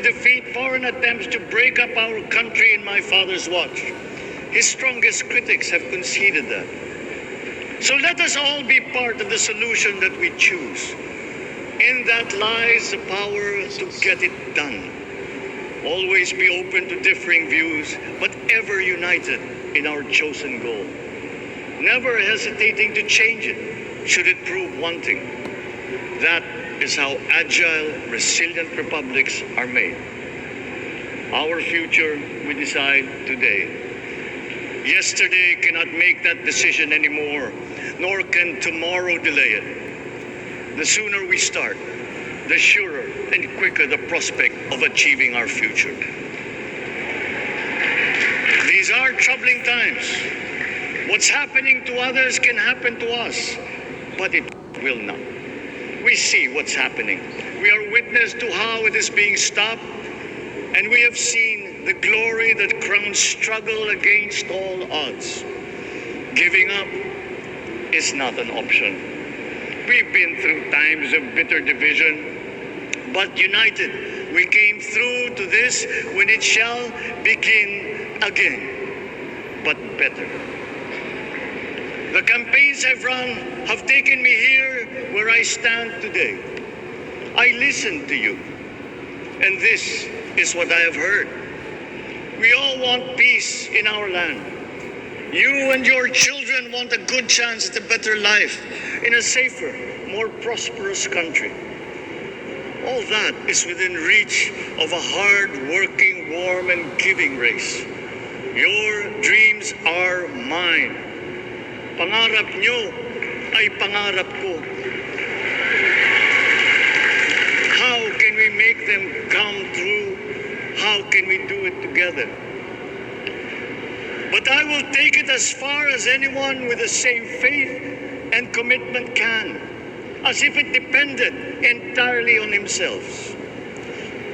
to defeat foreign attempts to break up our country in my father's watch. His strongest critics have conceded that. So let us all be part of the solution that we choose. In that lies the power to get it done. Always be open to differing views, but ever united in our chosen goal. Never hesitating to change it, should it prove wanting. That is how agile, resilient republics are made. Our future, we decide today. Yesterday cannot make that decision anymore, nor can tomorrow delay it. The sooner we start, the surer and quicker the prospect of achieving our future. These are troubling times. What's happening to others can happen to us, but it will not. We see what's happening. We are witness to how it is being stopped, and we have seen the glory that crowns struggle against all odds. Giving up is not an option. We've been through times of bitter division, but united, we came through to this when it shall begin again, but better. The campaigns I've run have taken me here where I stand today. I listened to you, and this is what I have heard. We all want peace in our land. You and your children want a good chance at a better life in a safer, more prosperous country. All that is within reach of a hard-working, warm, and giving race. Your dreams are mine. Pangarap nyo ay pangarap ko. How can we make them come true? How can we do it together? But I will take it as far as anyone with the same faith and commitment can, as if it depended entirely on himself.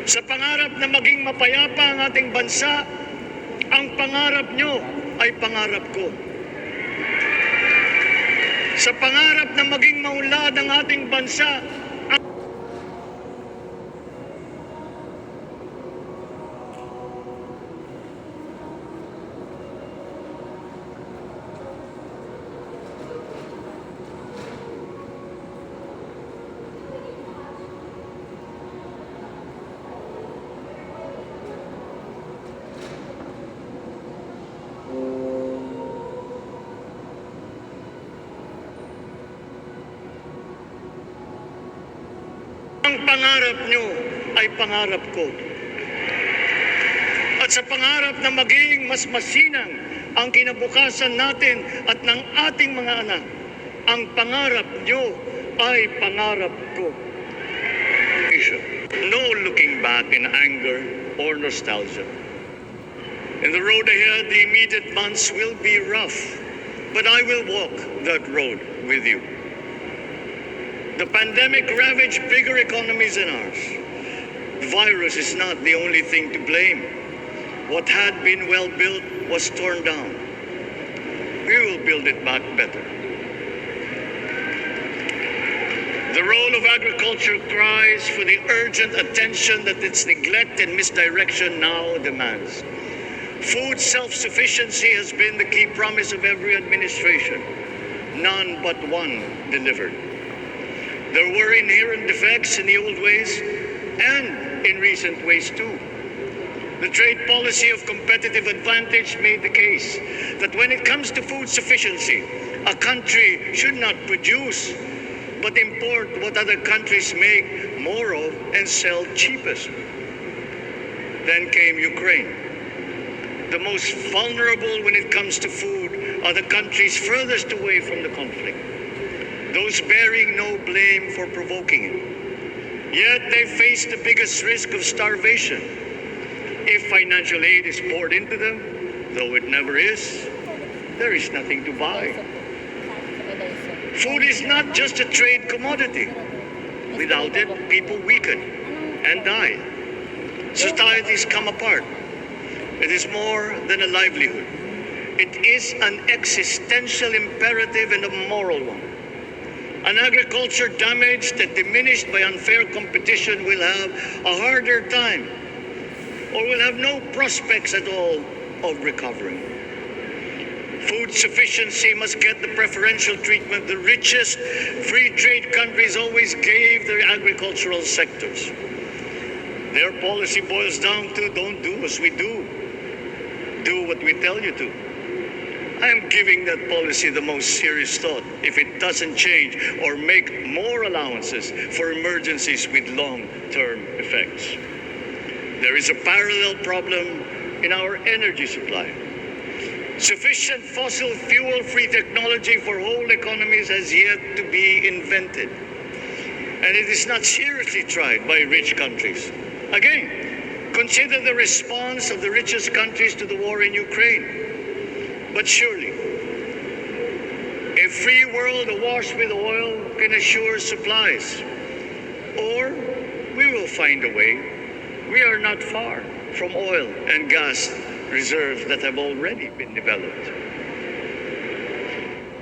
Sa pangarap na maging mapayapa ang ating bansa, ang pangarap nyo ay pangarap ko. Sa pangarap na maging maunlad ang ating bansa, ang pangarap nyo ay pangarap ko. At sa pangarap na maging mas masinang ang kinabukasan natin at ng ating mga anak, ang pangarap nyo ay pangarap ko. No looking back in anger or nostalgia. In the road ahead, the immediate months will be rough, but I will walk that road with you. The pandemic ravaged bigger economies than ours. The virus is not the only thing to blame. What had been well built was torn down. We will build it back better. The role of agriculture cries for the urgent attention that its neglect and misdirection now demands. Food self-sufficiency has been the key promise of every administration. None but one delivered. There were inherent defects in the old ways and in recent ways too. The trade policy of competitive advantage made the case that when it comes to food sufficiency, a country should not produce but import what other countries make more of and sell cheapest. Then came Ukraine. The most vulnerable when it comes to food are the countries furthest away from the conflict, those bearing no blame for provoking it. Yet they face the biggest risk of starvation. If financial aid is poured into them, though it never is, there is nothing to buy. Food is not just a trade commodity. Without it, people weaken and die. Societies come apart. It is more than a livelihood. It is an existential imperative and a moral one. An agriculture damaged and diminished by unfair competition will have a harder time or will have no prospects at all of recovering. Food sufficiency must get the preferential treatment the richest free trade countries always gave their agricultural sectors. Their policy boils down to don't do as we do. Do what we tell you to. I am giving that policy the most serious thought if it doesn't change or make more allowances for emergencies with long-term effects. There is a parallel problem in our energy supply. Sufficient fossil fuel-free technology for whole economies has yet to be invented. And it is not seriously tried by rich countries. Again, consider the response of the richest countries to the war in Ukraine. But surely, a free world awash with oil can assure supplies. Or we will find a way. We are not far from oil and gas reserves that have already been developed.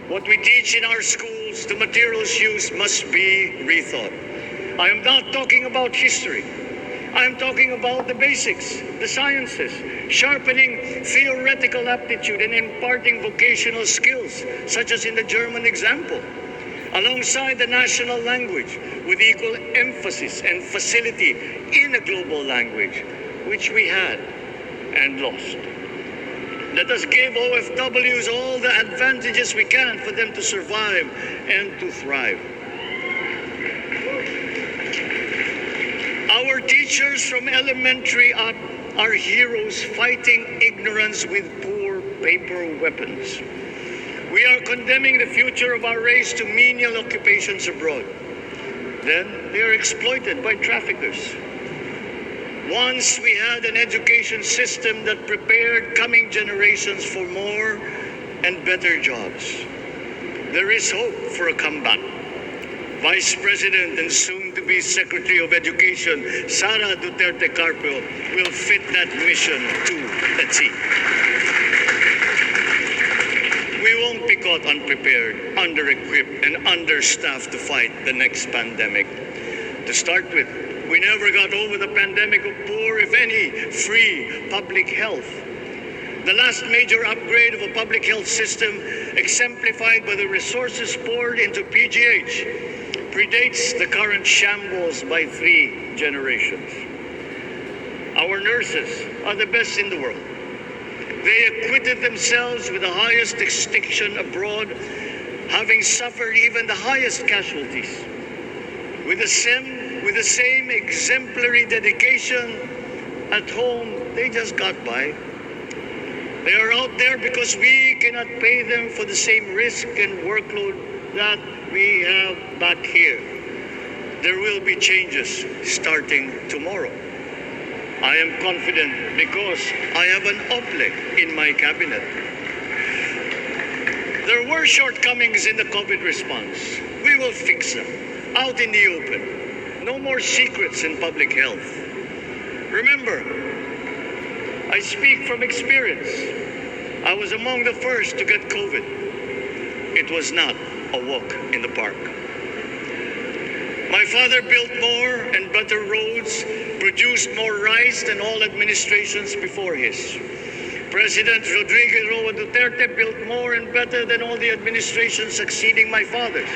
What we teach in our schools, the materials used must be rethought. I am not talking about history. I am talking about the basics, the sciences, sharpening theoretical aptitude and imparting vocational skills, such as in the German example, alongside the national language with equal emphasis and facility in a global language, which we had and lost. Let us give OFWs all the advantages we can for them to survive and to thrive. Our teachers from elementary up are heroes fighting ignorance with poor paper weapons. We are condemning the future of our race to menial occupations abroad. Then they are exploited by traffickers. Once we had an education system that prepared coming generations for more and better jobs. There is hope for a comeback. Vice President and soon-to-be Secretary of Education, Sara Duterte Carpio, will fit that mission to the T. We won't be caught unprepared, under-equipped, and understaffed to fight the next pandemic. To start with, we never got over the pandemic of poor, if any, free public health. The last major upgrade of a public health system, exemplified by the resources poured into PGH, predates the current shambles by 3 generations. Our nurses are the best in the world. They acquitted themselves with the highest distinction abroad, having suffered even the highest casualties. With the same exemplary dedication at home, they just got by. They are out there because we cannot pay them for the same risk and workload that we have back here. There will be changes starting tomorrow. I am confident because I have an OPLEC in my cabinet. There were shortcomings in the COVID response. We will fix them out in the open. No more secrets in public health. Remember, I speak from experience. I was among the first to get COVID. It was not a walk in the park. My father built more and better roads, produced more rice than all administrations before his. President Rodrigo Roa Duterte built more and better than all the administrations succeeding my father's.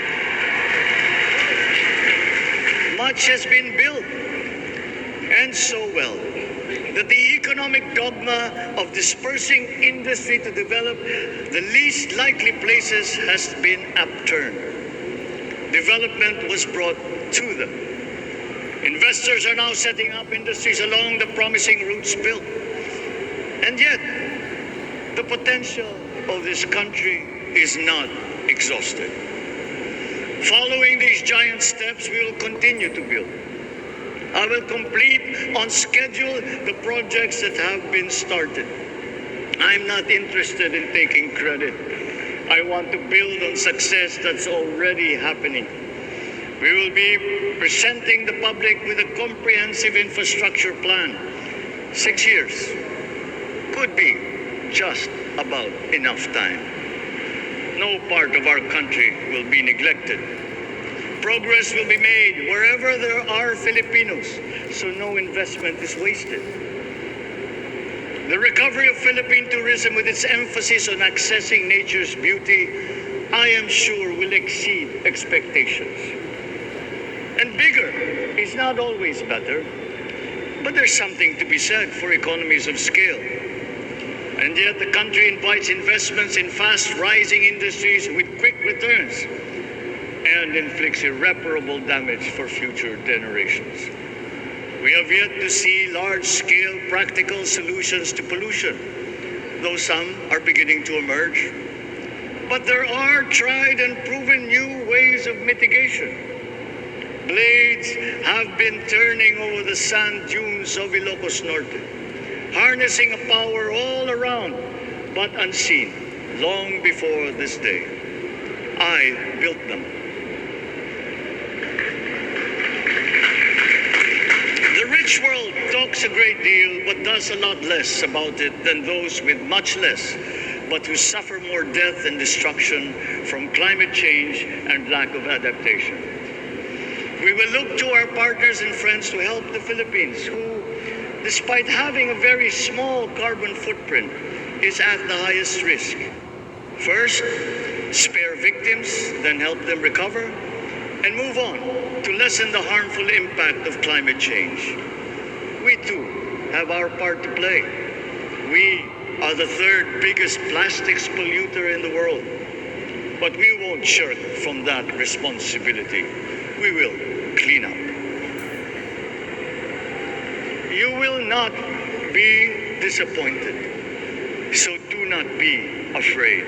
Much has been built, and so well, that the economic dogma of dispersing industry to develop the least likely places has been upturned. Development was brought to them. Investors are now setting up industries along the promising routes built. And yet, the potential of this country is not exhausted. Following these giant steps, we will continue to build. I will complete on schedule the projects that have been started. I'm not interested in taking credit. I want to build on success that's already happening. We will be presenting the public with a comprehensive infrastructure plan. 6 years could be just about enough time. No part of our country will be neglected. Progress will be made wherever there are Filipinos, so no investment is wasted. The recovery of Philippine tourism with its emphasis on accessing nature's beauty, I am sure will exceed expectations. And bigger is not always better, but there's something to be said for economies of scale. And yet the country invites investments in fast-rising industries with quick returns and inflicts irreparable damage for future generations. We have yet to see large-scale practical solutions to pollution, though some are beginning to emerge. But there are tried and proven new ways of mitigation. Blades have been turning over the sand dunes of Ilocos Norte, harnessing a power all around but unseen long before this day. I built them. The rich world talks a great deal but does a lot less about it than those with much less, but who suffer more death and destruction from climate change and lack of adaptation. We will look to our partners and friends to help the Philippines, who, despite having a very small carbon footprint, is at the highest risk. First, spare victims, then help them recover, and move on to lessen the harmful impact of climate change. We too have our part to play. We are the third biggest plastics polluter in the world, but we won't shirk from that responsibility. We will clean up. You will not be disappointed, so do not be afraid.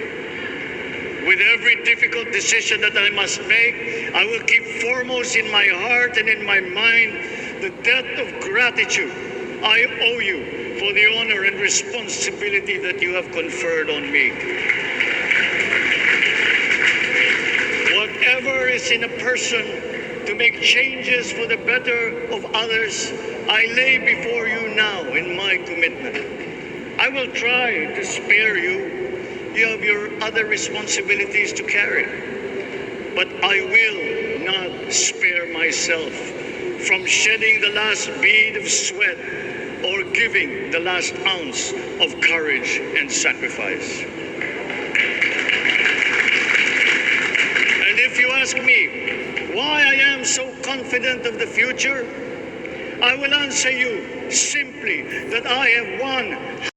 With every difficult decision that I must make, I will keep foremost in my heart and in my mind the debt of gratitude I owe you for the honor and responsibility that you have conferred on me. Whatever is in a person to make changes for the better of others, I lay before you now in my commitment. I will try to spare you. You have your other responsibilities to carry. But I will not spare myself from shedding the last bead of sweat or giving the last ounce of courage and sacrifice. And if you ask me why I am so confident of the future, I will answer you simply that I have won